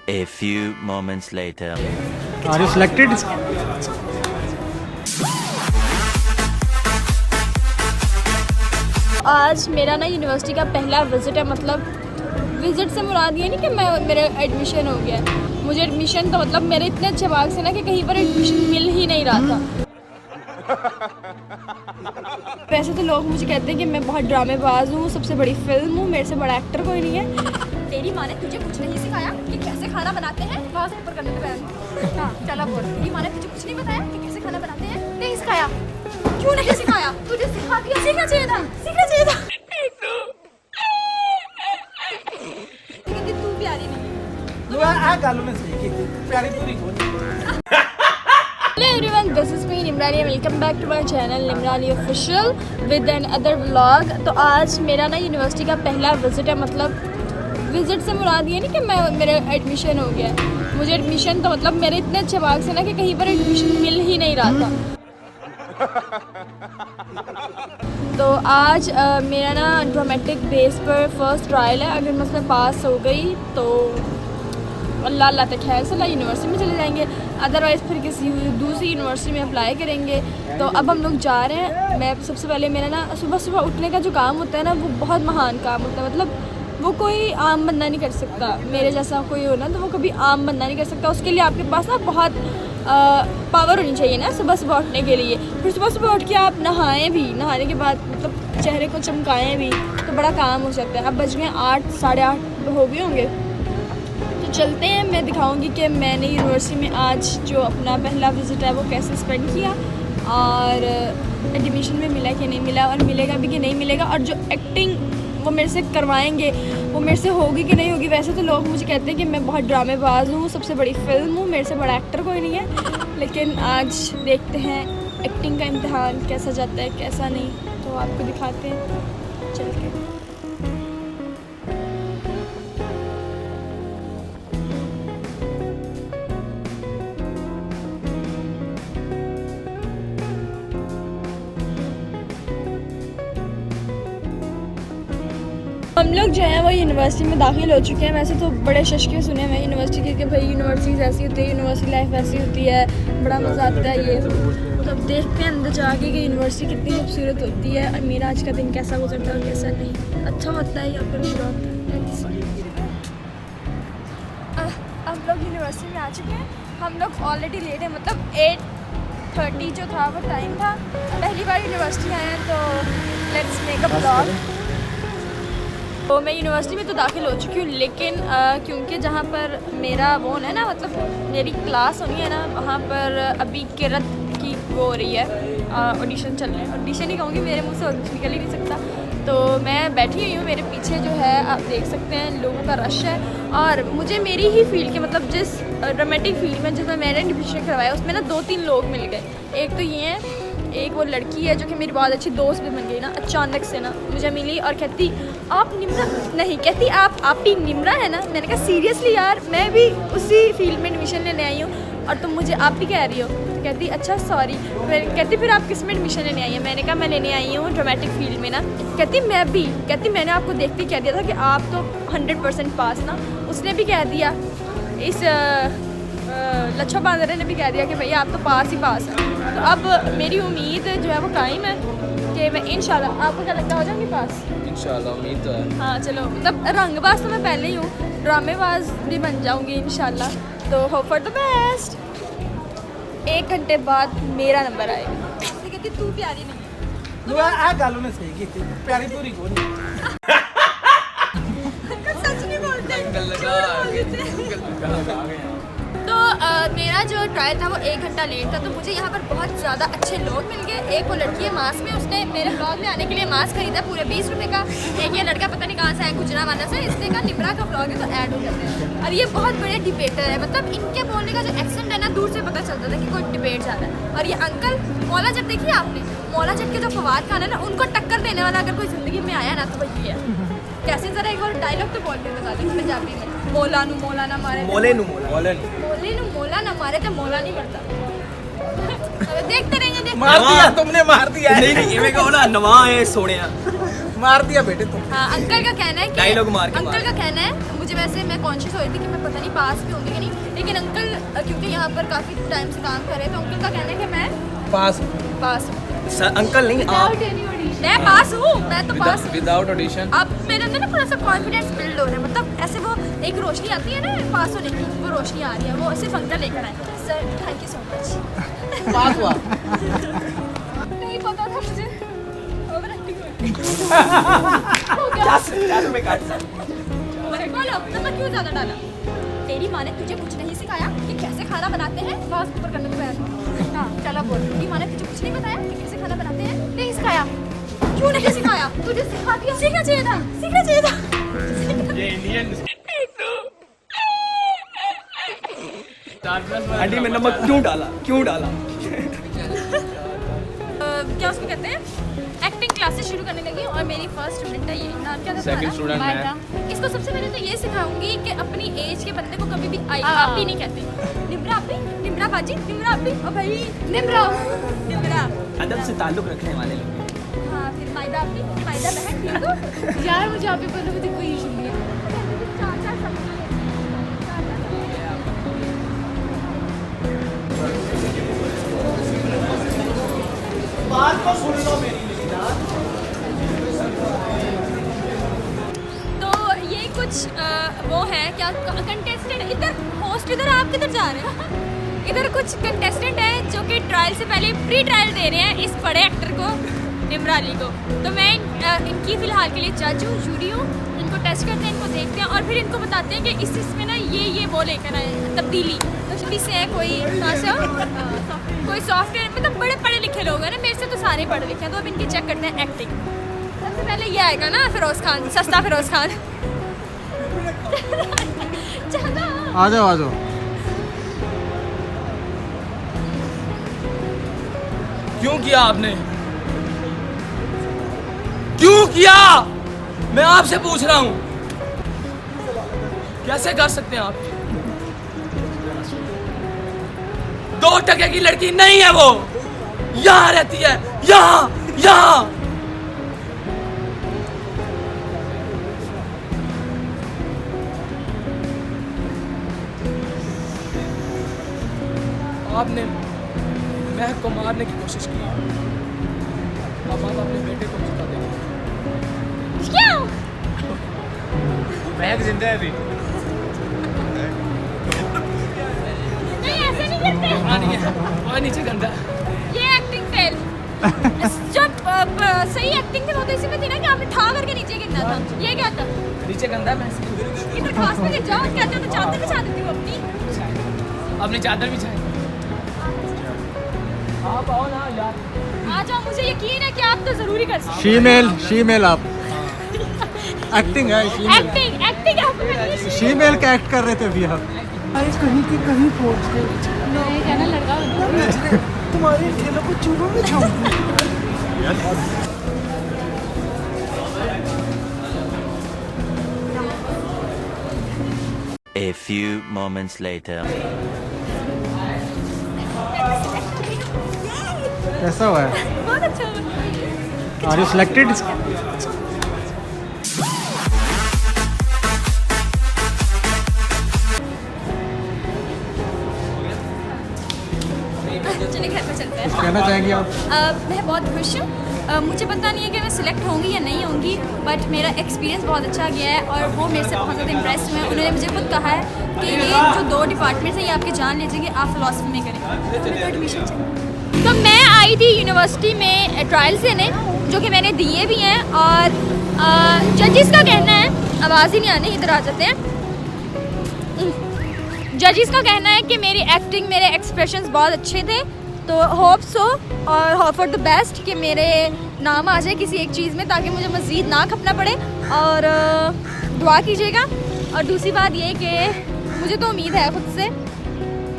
A few moments later. Are you selected? आज मेरा ना यूनिवर्सिटी का पहला विज़िट है। मतलब विज़िट से मुराद ये नहीं कि मेरा एडमिशन हो गया है। मुझे एडमिशन तो मतलब मेरे इतने अच्छे मार्क्स से ना कि कहीं पर एडमिशन मिल ही नहीं रहा था। वैसे तो लोग मुझे कहते हैं कि मैं बहुत ड्रामेबाज हूँ, सबसे बड़ी फिल्म हूँ, मेरे से बड़ा एक्टर कोई नहीं है। तेरी माँ ने तुझे कुछ नहीं सिखाया कि कैसे खाना बनाते हैं? वहाँ से ऊपर करने के बाद हाँ चला बोल। तेरी माँ ने तुझे कुछ नहीं बताया कि कैसे खाना बनाते हैं? नहीं सिखाया। क्यों नहीं सिखाया? तुझे सिखा दिया। सीखना चाहिए था, सीखना चाहिए था। लेकिन तू प्यारी नहीं है। गल में सही की प्यारी पूरी कोनी। Hello everyone, this is me Nimrani. Welcome back to my channel Nimrani official with another vlog. तो आज मेरा ना यूनिवर्सिटी का पहला विज़िट है। मतलब विज़िट से मुराद ये नहीं कि मेरा एडमिशन हो गया है। मुझे एडमिशन तो मतलब मेरे इतने अच्छे मार्क्स हैं ना कि कहीं पर एडमिशन मिल ही नहीं रहा था। तो आज मेरा ना ड्रामेटिक बेस पर फर्स्ट ट्रायल है। अगर मैं उसमें पास हो गई तो अल्लाह अल्लाह तक खैर से यूनिवर्सिटी में चले जाएंगे, अदरवाइज़ फिर किसी दूसरी यूनिवर्सिटी में अप्लाई करेंगे। तो अब हम लोग जा रहे हैं। मैं सबसे पहले मेरा ना सुबह सुबह उठने का जो काम होता है ना वो बहुत महान काम होता है। मतलब वो कोई आम बंदा नहीं कर सकता। मेरे जैसा कोई हो ना तो वो कभी आम बंदा नहीं कर सकता। उसके लिए आपके पास ना बहुत पावर होनी चाहिए ना सुबह सुबह उठने के लिए। फिर सुबह सुबह उठ के आप नहाएं भी, नहाने के बाद मतलब चेहरे को चमकाएं भी तो बड़ा काम हो सकता है। अब बज गए 8, साढ़े 8 हो गए होंगे। तो चलते हैं, मैं दिखाऊंगी कि मैंने यूनिवर्सिटी में आज जो अपना पहला विज़िट है वो कैसे स्पेंड किया और एडमिशन में मिला कि नहीं मिला और मिलेगा भी कि नहीं मिलेगा, और जो एक्टिंग वो मेरे से करवाएंगे वो मेरे से होगी कि नहीं होगी। वैसे तो लोग मुझे कहते हैं कि मैं बहुत ड्रामेबाज हूँ, सबसे बड़ी फिल्म हूँ, मेरे से बड़ा एक्टर कोई नहीं है। लेकिन आज देखते हैं एक्टिंग का इम्तिहान कैसा जाता है कैसा नहीं, तो आपको दिखाते हैं चल के। हम लोग जो है वो यूनिवर्सिटी में दाखिल हो चुके हैं। वैसे तो बड़े शशके सुने हुए यूनिवर्सिटी के कि भाई यूनिवर्सिटीज़ ऐसी होती है, यूनिवर्सिटी लाइफ ऐसी होती है, बड़ा मज़ा आता है ये। तो अब देखते हैं अंदर जाके कि यूनिवर्सिटी कितनी खूबसूरत होती है और मेरा आज का दिन कैसा गुजरता है और कैसा नहीं। अच्छा होता है या फिर बुरा होता है। हम लोग यूनिवर्सिटी में आ चुके हैं। हम लोग ऑलरेडी लेट हैं। मतलब 8:30 जो था वो टाइम था। पहली बार यूनिवर्सिटी आए हैं तो लेट्स मेक अ ब्लॉग। तो मैं यूनिवर्सिटी में तो दाखिल हो चुकी हूँ, लेकिन क्योंकि जहाँ पर मेरा वो है ना मतलब मेरी क्लास होनी है ना, वहाँ पर अभी किरत की वो हो रही है, ऑडिशन चल रहे हैं। ऑडिशन ही कहूँगी, मेरे मुँह से ऑडिशन निकल ही नहीं सकता। तो मैं बैठी हुई हूँ, मेरे पीछे जो है आप देख सकते हैं लोगों का रश है। और मुझे मेरी ही फील्ड के मतलब जिस ड्रामेटिक फील्ड में जिसमें मैंने एडमिशन करवाया उसमें ना 2-3 लोग मिल गए। एक तो ये है, एक वो लड़की है जो कि मेरी बहुत अच्छी दोस्त भी बन गई ना, अचानक से ना मुझे मिली और कहती आप निम्रा नहीं, कहती आप ही निम्रा है ना। मैंने कहा सीरियसली यार, मैं भी उसी फील्ड में एडमिशन लेने आई हूँ और तुम मुझे आप ही कह रही हो। तो कहती अच्छा सॉरी। फिर कहती फिर आप किस में एडमिशन लेने आई हैं? मैंने कहा मैं लेने आई हूँ ड्रामेटिक फील्ड में ना। कहती मैं भी, कहती मैंने आपको देखते ही कह दिया था कि आप तो 100% पास ना। उसने भी कह दिया, इस लच्छा बांदरे ने भी कह दिया कि भैया आप तो पास ही पास हैं। तो अब मेरी उम्मीद जो है वो कायम है कि मैं इंशाल्लाह, आपको क्या लगता है हो जाऊँगी पास? इंशाल्लाह उम्मीद तो है। हाँ चलो, मतलब रंगबाज तो मैं पहले ही हूँ, ड्रामेबाज भी बन जाऊँगी इंशाल्लाह। तो होप फॉर द बेस्ट। 1 घंटे बाद मेरा नंबर आएगा। कहती तू प्यारी नहीं है। गल में सही की प्यारी पूरी कोनी। सच नहीं बोलते। लगा तो मेरा जो ट्रायल था वो 1 घंटा लेट था। तो मुझे यहाँ पर बहुत ज़्यादा अच्छे लोग मिल गए। एक वो लड़की है मास्क में, उसने मेरे ब्लॉग में आने के लिए मास्क खरीदा पूरे 20 रुपये का। एक ये लड़का पता नहीं कहाँ से है, गुजरावाला से, इसने कहा निम्रा का ब्लॉग है तो ऐड हो जाते हैं। और ये बहुत बड़े डिबेटर है। मतलब इनके बोलने का जो एक्सेंट है ना, दूर से पता चलता था कि कोई डिबेट जा रहा है। और ये अंकल मौला जट देखिए आपने, मौला जट के जो फवाद खान है ना, उनको टक्कर देने वाला अगर कोई ज़िंदगी में आया ना तो वही है। कैसे ज़रा एक बार डायलॉग तो बोल के बता दें पंजाबी में, मौला नू मौला ना मारे, मोले नू मोले मोले नू मौला ना मारे तो मौला नहीं मरता। देखते रहेंगे, मार दिया तुमने, मार दिया। नहीं नहीं इवें कहो ना, नवा है सोनिया। मार दिया बेटे तुम। हाँ, अंकल का कहना है कि Dialogue मार के अंकल का कहना है, मुझे वैसे मैं कॉन्शियस हो रही थी कि मैं पता नहीं पास भी होंगी कि नहीं, लेकिन अंकल क्योंकि यहाँ पर काफ़ी टाइम से काम कर रहे हैं तो अंकल का कहना है कि मैं पास पास हूँ। अंकल नहीं आप मैं पास हूँ, मैं तो पास हूँ। विदाउट ऑडिशन अब मेरे अंदर ना थोड़ा सा कॉन्फिडेंस बिल्ड हो रहा है, मतलब ऐसे वो एक रोशनी आती है ना पास होने की, वो रोशनी आ रही है, वो सिर्फ अंकल लेकर आए। Sir thank you so much. Pass हुआ। नहीं पता था मुझे। ओवर एक्टिंग बोलो नमक क्यों ज्यादा डाला? तेरी माँ ने तुझे कुछ नहीं सिखाया कि कैसे खाना बनाते हैं? बस ऊपर करने के बाद हाँ चलो बोल। तेरी माँ ने तुझे कुछ नहीं बताया कि कैसे खाना बनाते हैं? नहीं सिखाया। क्यों नहीं सिखाया? तुझे सिखा दिया। सीखना चाहिए था, सीखना चाहिए था। ये इंडियन आंटी में नमक क्यों डाला क्या उसको कहते हैं? एक्टिंग क्लासेस शुरू करने लगी और मेरी फर्स्ट स्टूडेंट है ये। नाम क्या था Second student मैं। इसको सबसे पहले तो ये सिखाऊंगी कि अपनी एज के बंदे को कभी भी आप ही नहीं कहते। निम्रा आपी, निम्रा बाजी, निम्रा आपी, ओ भाई निम्रा निम्रा। अदब से ताल्लुक रखने वाले लोग। हाँ फिर मायदा आपी, मायदा बहन ठीक हो? यार मुझे आप ही बोलो मुझे कोई इशू नहीं है। चाचा समझ बात तो सुन लो मेरी। तो ये कुछ वो है क्या कंटेस्टेंट। इधर होस्ट इधर आप किधर जा रहे हैं? इधर कुछ कंटेस्टेंट है जो कि ट्रायल से पहले प्री ट्रायल दे रहे हैं इस बड़े एक्टर को, निम्राली को। तो मैं इनकी फ़िलहाल के लिए जज हूँ, जूरी हूँ। इनको टेस्ट करते हैं, इनको देखते हैं और फिर इनको बताते हैं कि इसमें ना ये वो लेकर आए तब्दीली। तो छुट्टी से है कोई कहाँ से हो? कोई सॉफ्टवेयर, मतलब बड़े पढ़े लिखे लोग हैं ना, मेरे से तो सारे पढ़े लिखे हैं। तो अब इनकी चेक करते हैं एक्टिंग। सबसे पहले ये आएगा ना फिरोज खान, सस्ता फिरोज खान। चलो आ जाओ आ जाओ। क्यों किया आपने? क्यों किया? मैं आपसे पूछ रहा हूँ। कैसे कर सकते हैं आप? 2% की लड़की नहीं है वो, यहाँ रहती है, यहाँ। आपने महक को मारने की कोशिश की। अब आप अपने बेटे को बता देंगे। क्यों? महक जिंदा है अभी। नहीं ऐसे नहीं करते। वहाँ नीचे गंदा। ये एक्टिंग फेल। जब सही एक्टिंग थी वो तो इसी में थी ना कि आपने ठा करके नीचे गिरना था। ये क्या था? नीचे गंदा है। मैं इधर खास में गिर जाओ, क्या तो चादर बिछा देती हूँ अपनी। अपनी चादर भी चाहिए। आप आओ ना यार। आ जाओ, मुझे यकीन है कि आप तो जरूरी कर सकते शीमेल आप। एक्टिंग है शीमेल। एक्टिंग आप शीमेल का एक्ट कर रहे थे अभी आप। अरे कहीं की कहीं पहुंच गए। मैं क्या ना लड़का तुम्हारे ठेलों को चूहों में छाऊंगी। A few moments later. कैसा हुआ है? बहुत अच्छा हुआ। Are you selected? चलिए घर पे चलते हैं। कहना चाहेंगे आप? मैं बहुत खुश हूँ। मुझे पता नहीं है कि मैं सिलेक्ट होंगी या नहीं होंगी, बट मेरा एक्सपीरियंस बहुत अच्छा गया है और वो मेरे से बहुत ज़्यादा इम्प्रेस हुए हैं। उन्होंने मुझे खुद कहा है कि ये जो 2 डिपार्टमेंट्स हैं ये आपकी जान ले जाएंगे, आप फिलॉसफी में करें। तो मेरे को एडमिशन चाहिए। तो मैं आई थी यूनिवर्सिटी में ट्रायल्स देने, जो कि मैंने दिए भी हैं। और जजिस का कहना है, आवाज़ ही नहीं आनी, इधर आ जाते हैं। जजिस का कहना है कि मेरी एक्टिंग, मेरे एक्सप्रेशंस बहुत अच्छे थे। तो होप सो और होप फॉर द बेस्ट कि मेरे नाम आ जाए किसी एक चीज़ में, ताकि मुझे मज़ीद ना खपना पड़े। और दुआ कीजिएगा। और दूसरी बात ये कि मुझे तो उम्मीद है खुद से,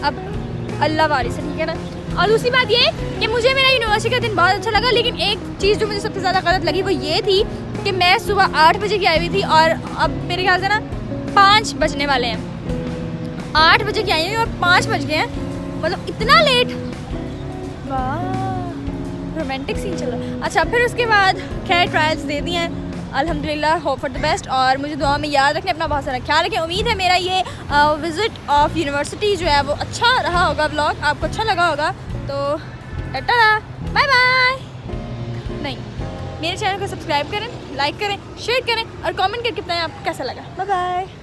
अब अल्लाह वाली से, ठीक है ना। और दूसरी बात ये कि मुझे मेरा यूनिवर्सिटी का दिन बहुत अच्छा लगा, लेकिन एक चीज़ जो मुझे सबसे ज़्यादा गलत लगी वो ये थी कि मैं सुबह 8 बजे की आई हुई थी और अब मेरे ख्याल से ना 5 बजने वाले हैं। 8 बजे की आई हुई और 5 बज गए हैं, मतलब इतना लेट। वाह रोमांटिक सीन चल रहा है। अच्छा फिर उसके बाद खैर ट्रायल्स दे दिए हैं अल्हम्दुलिल्लाह, होप फॉर द बेस्ट। और मुझे दुआ में याद रखें, अपना बहुत सारा ख्याल रखें। उम्मीद है मेरा ये विज़िट ऑफ यूनिवर्सिटी जो है वो अच्छा रहा होगा, व्लॉग आपको अच्छा लगा होगा। तो टाटा, बाय बाय। नहीं, मेरे चैनल को सब्सक्राइब करें, लाइक करें, शेयर करें और कमेंट करके बताएं आपको कैसा लगा। Bye bye.